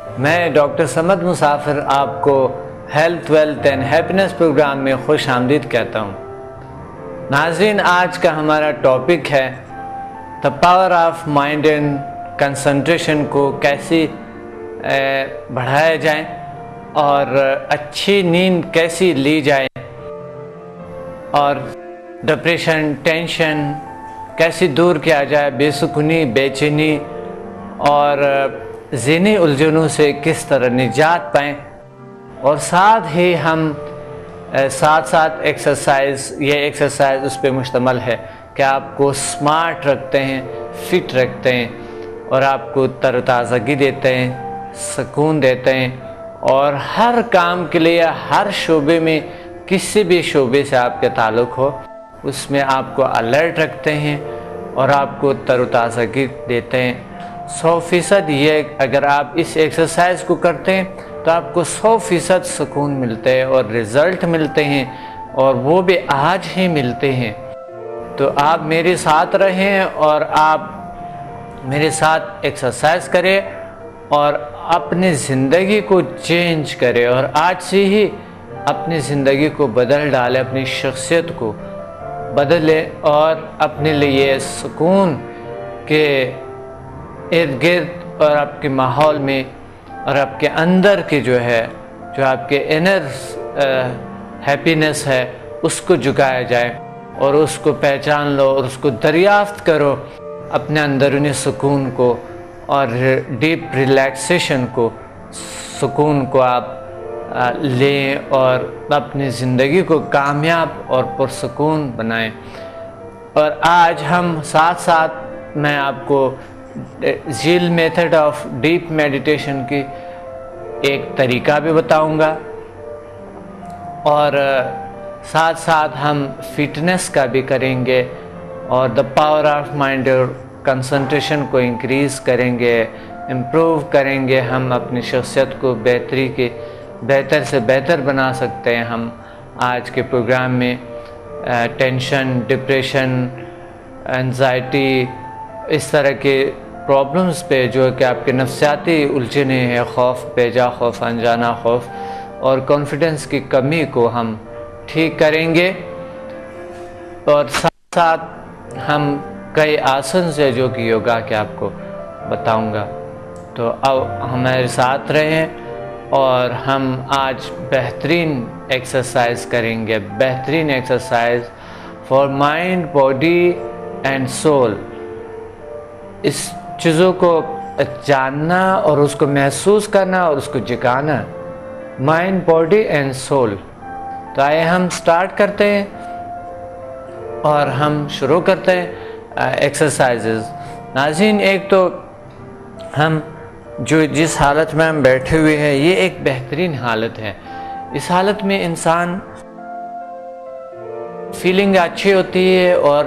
मैं डॉक्टर समद मुसाफिर आपको health wealth and happiness program में खुश आमदीद कहता हूँ। नाज़रीन, आज का हमारा टॉपिक है the power of mind and concentration को कैसे बढ़ाया जाए और अच्छी नींद कैसी ली जाए और डिप्रेशन टेंशन कैसे दूर किया जाए, बेसुकूनी बेचैनी और ज़हनी उलझनों से किस तरह निजात पाएँ। और साथ ही हम साथ साथ ये एक्सरसाइज उस पर मुश्तमल है कि आपको स्मार्ट रखते हैं, फिट रखते हैं और आपको तरोताज़गी देते हैं, सुकून देते हैं और हर काम के लिए हर शोबे में किसी भी शोबे से आपके ताल्लुक़ हो उसमें आपको अलर्ट रखते हैं और आपको तरोताज़गी देते हैं। 100% ये अगर आप इस एक्सरसाइज को करते हैं तो आपको 100% सुकून मिलते हैं और रिज़ल्ट मिलते हैं और वो भी आज ही मिलते हैं। तो आप मेरे साथ रहें और आप मेरे साथ एक्सरसाइज करें और अपनी ज़िंदगी को चेंज करें और आज से ही अपनी ज़िंदगी को बदल डालें, अपनी शख्सियत को बदलें और अपने लिए सुकून के इर्द गिर्द और आपके माहौल में और आपके अंदर के जो आपके इनर हैप्पीनेस है उसको जुगाया जाए और उसको पहचान लो और उसको दरियाफ्त करो, अपने अंदरूनी सुकून को और डीप रिलैक्सेशन को, सुकून को आप लें और अपनी ज़िंदगी को कामयाब और पुरसुकून बनाएं। और आज हम साथ साथ मैं आपको झील मेथड ऑफ डीप मेडिटेशन की एक तरीका भी बताऊंगा और साथ साथ हम फिटनेस का भी करेंगे और द पावर ऑफ माइंड और कंसंट्रेशन को इंक्रीज़ करेंगे, इम्प्रूव करेंगे। हम अपनी शख्सियत को बेहतर से बेहतर बना सकते हैं। हम आज के प्रोग्राम में टेंशन, डिप्रेशन, एंजाइटी, इस तरह के प्रॉब्लम्स पे जो कि आपके नफ्सियाती उलझने हैं, खौफ, बेजा खौफ, अनजाना खौफ और कॉन्फिडेंस की कमी को हम ठीक करेंगे। और साथ साथ हम कई आसन है जो कि योगा के आपको बताऊंगा। तो अब हमारे साथ रहें और हम आज बेहतरीन एक्सरसाइज करेंगे, बेहतरीन exercise for mind, body and soul. इस चीज़ों को जानना और उसको महसूस करना और उसको जगाना, माइंड, बॉडी एंड सोल। तो आइए हम स्टार्ट करते हैं और हम शुरू करते हैं एक्सरसाइजेज। नाज़रीन, एक तो हम जिस हालत में हम बैठे हुए हैं ये एक बेहतरीन हालत है। इस हालत में इंसान फीलिंग अच्छी होती है और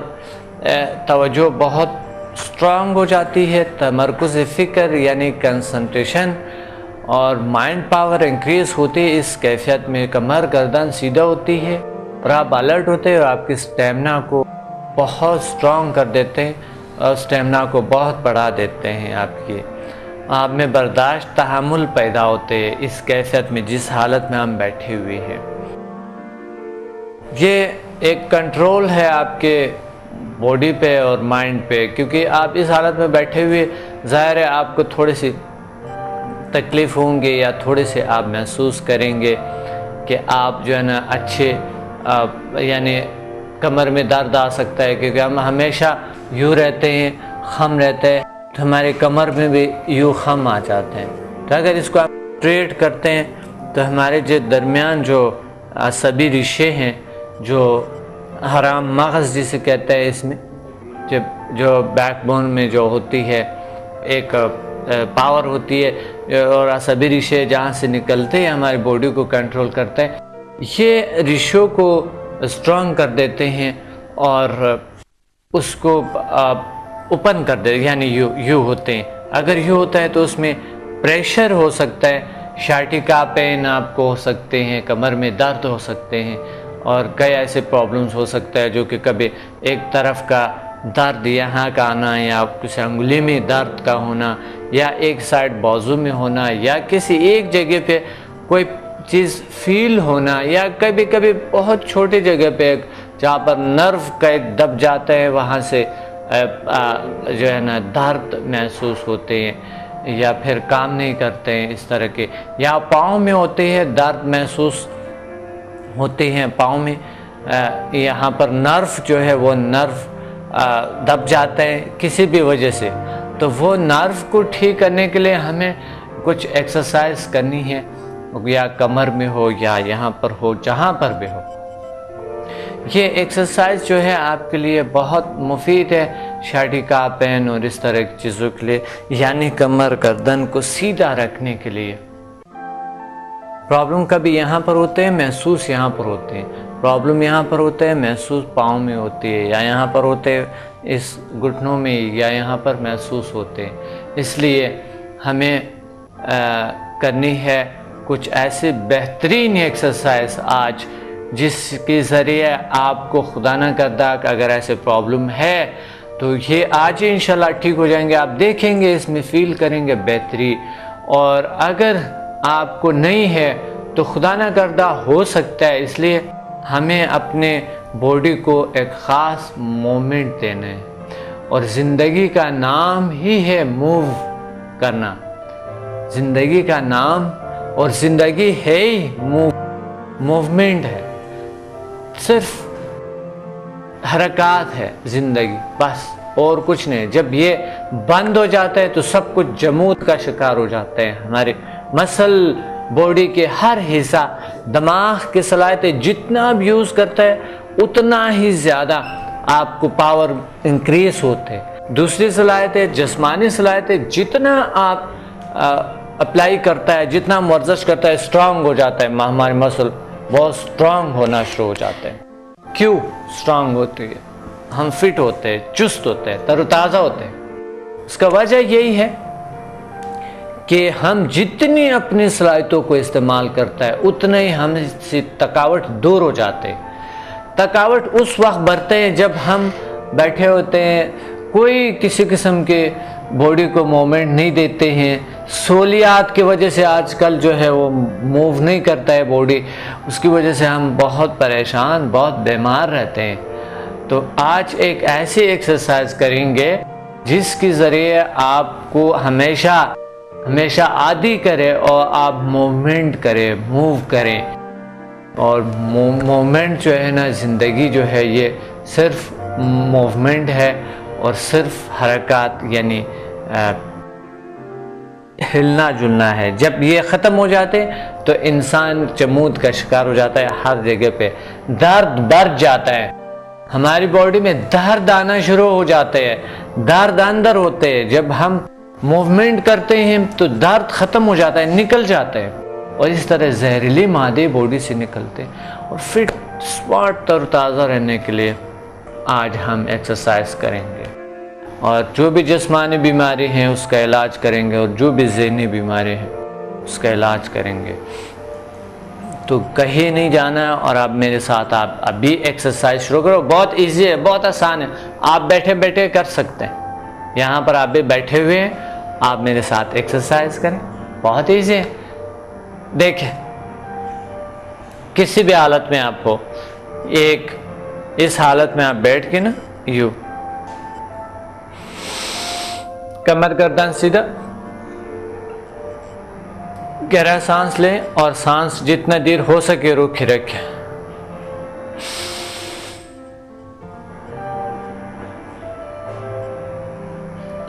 तवज्जो बहुत स्ट्रांग हो जाती है, तमरकुज़ फ़िक्र यानी कंसंट्रेशन और माइंड पावर इंक्रीज़ होती है। इस कैफियत में कमर गर्दन सीधा होती है और आप अलर्ट होते हैं और आपकी स्टेमिना को बहुत स्ट्रांग कर देते हैं और स्टेमिना को बहुत बढ़ा देते हैं। आप में बर्दाश्त, तहम्मुल पैदा होते हैं इस कैफियत में जिस हालत में हम बैठे हुए हैं। ये एक कंट्रोल है आपके बॉडी पे और माइंड पे, क्योंकि आप इस हालत में बैठे हुए ज़ाहिर है आपको थोड़ी सी तकलीफ़ होंगे या थोड़े से आप महसूस करेंगे कि आप जो है ना अच्छे यानी कमर में दर्द आ सकता है, क्योंकि हम हमेशा यूँ रहते हैं, खम रहते हैं तो हमारे कमर में भी यूँ खम आ जाते हैं। तो अगर इसको आप ट्रेट करते हैं तो हमारे जो दरमियान जो सभी रिश्ते हैं, जो हराम मगज़ जिसे कहते हैं, इसमें जो बैकबोन में जो होती है एक पावर होती है और असबी रिश्ते जहाँ से निकलते हैं हमारी बॉडी को कंट्रोल करते हैं, ये रिश्तों को स्ट्रॉन्ग कर देते हैं और उसको ओपन कर देते, यानी यू होते हैं। अगर यू होता है तो उसमें प्रेशर हो सकता है, शार्टिका पेन आपको हो सकते हैं, कमर में दर्द हो सकते हैं और कई ऐसे प्रॉब्लम्स हो सकता है जो कि कभी एक तरफ का दर्द यहाँ का आना या किसी अंगुली में दर्द का होना या एक साइड बाजू में होना या किसी एक जगह पे कोई चीज़ फील होना या कभी कभी बहुत छोटी जगह पे जहाँ पर नर्व का एक दब जाता है वहाँ से जो है ना दर्द महसूस होते हैं या फिर काम नहीं करते हैं इस तरह के, या पाँव में होते हैं दर्द महसूस होते हैं पाँव में, यहाँ पर नर्व जो है वो नर्व दब जाता है किसी भी वजह से। तो वो नर्व को ठीक करने के लिए हमें कुछ एक्सरसाइज करनी है, या कमर में हो या यहाँ पर हो, जहाँ पर भी हो। ये एक्सरसाइज जो है आपके लिए बहुत मुफीद है शाटिका पेन और इस तरह की चीज़ों के लिए, यानी कमर गर्दन को सीधा रखने के लिए। प्रॉब्लम कभी यहाँ पर होते हैं, महसूस यहाँ पर होते हैं, प्रॉब्लम यहाँ पर होते हैं, महसूस पाँव में होती है, या यहाँ पर होते हैं इस घुटनों में, या यहाँ पर महसूस होते हैं। इसलिए हमें करनी है कुछ ऐसे बेहतरीन एक्सरसाइज आज, जिसके ज़रिए आपको खुदा न करदा अगर ऐसे प्रॉब्लम है तो ये आज ही इंशाल्लाह ठीक हो जाएंगे। आप देखेंगे, इसमें फील करेंगे बेहतरी। और अगर आपको नहीं है तो खुदा न करदा हो सकता है। इसलिए हमें अपने बॉडी को एक ख़ास मोमेंट देना है, और ज़िंदगी का नाम ही है मूव करना। ज़िंदगी का नाम और ज़िंदगी है ही मूवमेंट है, सिर्फ हरकत है ज़िंदगी, बस और कुछ नहीं। जब ये बंद हो जाता है तो सब कुछ जमूद का शिकार हो जाते हैं। हमारे मसल बॉडी के हर हिस्सा, दिमाग की सलाहियतें जितना भी यूज़ करता है उतना ही ज़्यादा आपको पावर इंक्रीज होते हैं। दूसरी सलाहियतें, जिस्मानी सलाहियतें जितना आप अप्लाई करता है, जितना वर्जिश करता है, स्ट्रांग हो जाता है। हमारे मसल बहुत स्ट्रांग होना शुरू हो जाते हैं। क्यों स्ट्रांग होती है? हम फिट होते हैं, चुस्त होते हैं, तरोताज़ा होते हैं। उसका वजह यही है कि हम जितनी अपनी सलाहियतों को इस्तेमाल करता है उतना ही हमसे थकावट दूर हो जाते हैं। थकावट उस वक्त बढ़ते हैं जब हम बैठे होते हैं, कोई किसी किस्म के बॉडी को मूवमेंट नहीं देते हैं। सहूलियात की वजह से आजकल जो है वो मूव नहीं करता है बॉडी, उसकी वजह से हम बहुत परेशान, बहुत बीमार रहते हैं। तो आज एक ऐसी एक्सरसाइज करेंगे जिसके ज़रिए आपको हमेशा आदी करे और आप मूवमेंट करें, मूव करें। और मूवमेंट जो है ना, ज़िंदगी जो है ये सिर्फ मूवमेंट है और सिर्फ हरकत यानी हिलना जुलना है। जब ये ख़त्म हो जाते तो इंसान जमूद का शिकार हो जाता है। हर जगह पे दर्द बढ़ जाता है, हमारी बॉडी में दर्द आना शुरू हो जाते हैं, दर्द अंदर होते हैं। जब हम मूवमेंट करते हैं तो दर्द ख़त्म हो जाता है, निकल जाता है, और इस तरह जहरीली मादे बॉडी से निकलते हैं। और फिट स्पॉट तरोताज़ा रहने के लिए आज हम एक्सरसाइज करेंगे, और जो भी जिस्मानी बीमारी हैं उसका इलाज करेंगे, और जो भी ज़हनी बीमारी है उसका इलाज करेंगे। तो कहीं नहीं जाना है, और आप मेरे साथ आप अभी एक्सरसाइज शुरू करो। बहुत इजी है, बहुत आसान है, आप बैठे बैठे कर सकते हैं। यहाँ पर आप भी बैठे हुए हैं, आप मेरे साथ एक्सरसाइज करें, बहुत इजी है। देखिए, किसी भी हालत में आप हो, इस हालत में आप बैठ के ना यूं कमर गर्दन सीधा, गहरा सांस लें, और सांस जितना देर हो सके रोके रखें।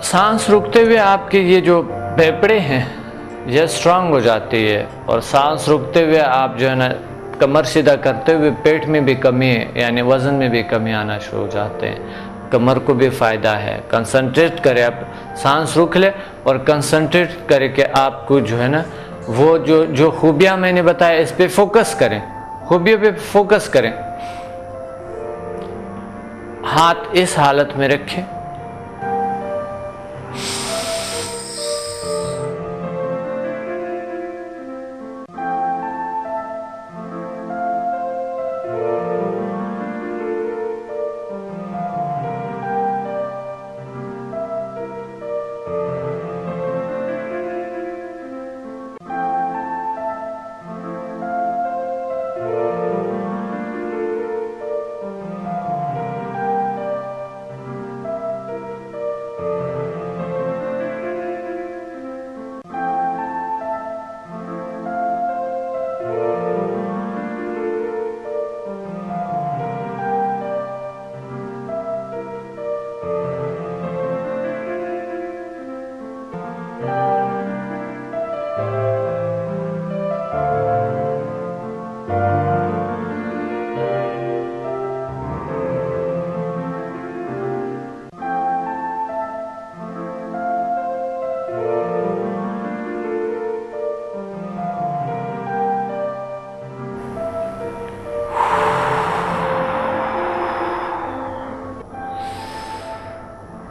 सांस रुकते हुए आपके ये जो फेफड़े हैं ये स्ट्रांग हो जाती है, और सांस रुकते हुए आप जो है ना कमर सीधा करते हुए पेट में भी कमी यानी वज़न में भी कमी आना शुरू हो जाते हैं। कमर को भी फ़ायदा है। कंसंट्रेट करें, आप सांस रोक लें और कंसंट्रेट करें कि आपको जो है ना वो जो खूबियाँ मैंने बताया इस पे फोकस करें, खूबियों पे फोकस करें। हाथ इस हालत में रखें,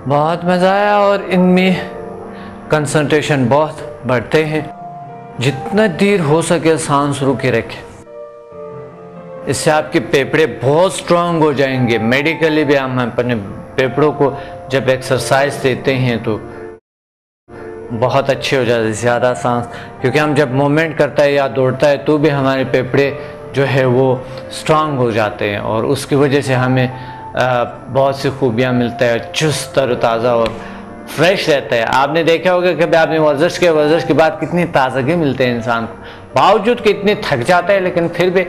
बहुत मज़ा आया और इनमें कंसंट्रेशन बहुत बढ़ते हैं। जितना देर हो सके सांस रोके रखें, इससे आपके फेफड़े बहुत स्ट्रांग हो जाएंगे। मेडिकली भी हम अपने फेफड़ों को जब एक्सरसाइज देते हैं तो बहुत अच्छे हो जाते हैं। ज़्यादा सांस, क्योंकि हम जब मूवमेंट करता है या दौड़ता है तो भी हमारे फेफड़े जो है वो स्ट्रांग हो जाते हैं और उसकी वजह से हमें बहुत सी खूबियाँ मिलता है, चुस्त तरोताज़ा और फ्रेश रहता है। आपने देखा होगा कि आपने वर्जिश के बाद कितनी ताज़गी मिलते हैं इंसान को, बावजूद कि इतने थक जाता है लेकिन फिर भी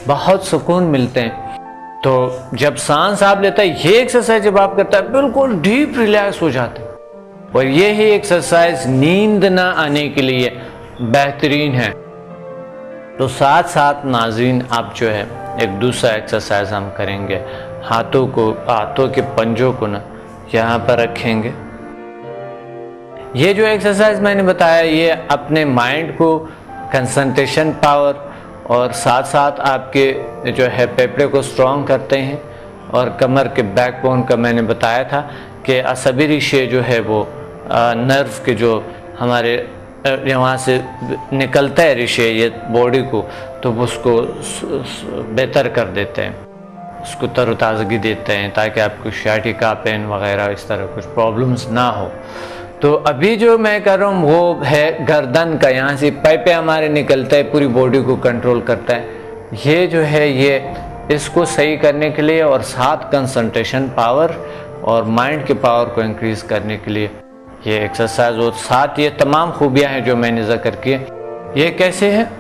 बहुत सुकून मिलते हैं। तो जब सांस आप लेता है, ये एक्सरसाइज जब आप करता है बिल्कुल डीप रिलैक्स हो जाते हैं। और ये ही एक्सरसाइज नींद ना आने के लिए बेहतरीन है। तो साथ साथ नाज़रीन आप जो है एक दूसरा एक्सरसाइज हम करेंगे। हाथों के पंजों को ना यहाँ पर रखेंगे। ये जो एक्सरसाइज मैंने बताया ये अपने माइंड को कंसंट्रेशन पावर और साथ साथ आपके जो है फेफड़े को स्ट्रॉन्ग करते हैं। और कमर के बैकबोन का मैंने बताया था कि असबी रिश्ते जो है वो नर्व के जो हमारे वहाँ से निकलता है रिश्ते ये बॉडी को, तो उसको बेहतर कर देते हैं, उसको तरोताज़गी देते हैं ताकि आपको शाइटिका पेन वगैरह इस तरह कुछ प्रॉब्लम्स ना हो। तो अभी जो मैं कर रहा हूँ वो है गर्दन का, यहाँ से पाइपें हमारे निकलता है, पूरी बॉडी को कंट्रोल करता है। ये जो है ये इसको सही करने के लिए और साथ कंसंट्रेशन पावर और माइंड के पावर को इंक्रीज करने के लिए ये एक्सरसाइज और साथ ये तमाम खूबियाँ हैं जो मैंने जिक्र किए। ये कैसे है?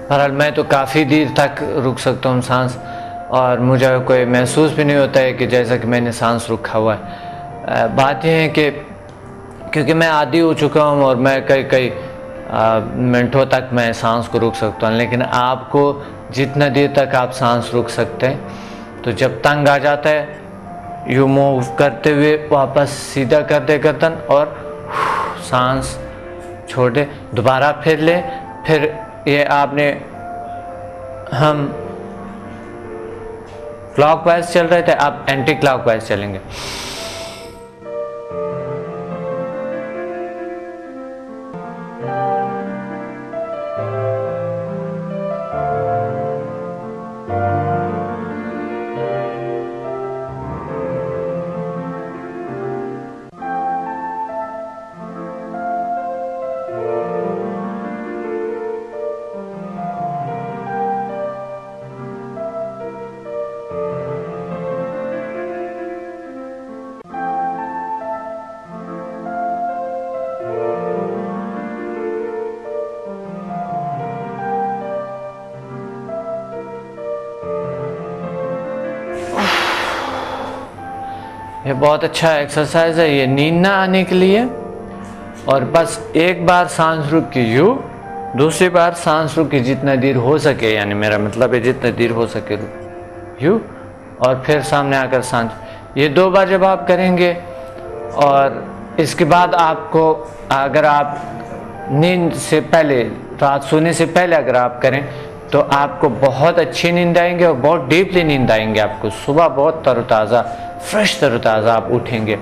बहरहाल मैं तो काफ़ी देर तक रुक सकता हूँ सांस, और मुझे कोई महसूस भी नहीं होता है कि जैसा कि मैंने सांस रुका हुआ है। बात यह है कि क्योंकि मैं आदी हो चुका हूँ और मैं कई मिनटों तक मैं सांस को रोक सकता हूँ, लेकिन आपको जितना देर तक आप सांस रोक सकते हैं, तो जब तंग आ जाता है यू मूव करते हुए वापस सीधा कर दे गर्दन और सांस छोड़ दे, दोबारा फिर ले। फिर ये आपने हम क्लॉकवाइज चल रहे थे, आप एंटी क्लॉकवाइज चलेंगे। ये बहुत अच्छा एक्सरसाइज है, ये नींद ना आने के लिए। और बस एक बार सांस रुक के यू, दूसरी बार सांस रुक के जितना देर हो सके, यानी मेरा मतलब है जितना देर हो सके रुक यू, और फिर सामने आकर सांस। ये 2 बार जब आप करेंगे और इसके बाद आपको, अगर आप नींद से पहले, रात सोने से पहले अगर आप करें तो आपको बहुत अच्छी नींद आएंगे और बहुत डीपली नींद आएंगे। आपको सुबह बहुत तरोताज़ा, फ्रेश तरोताज़ा आप उठेंगे।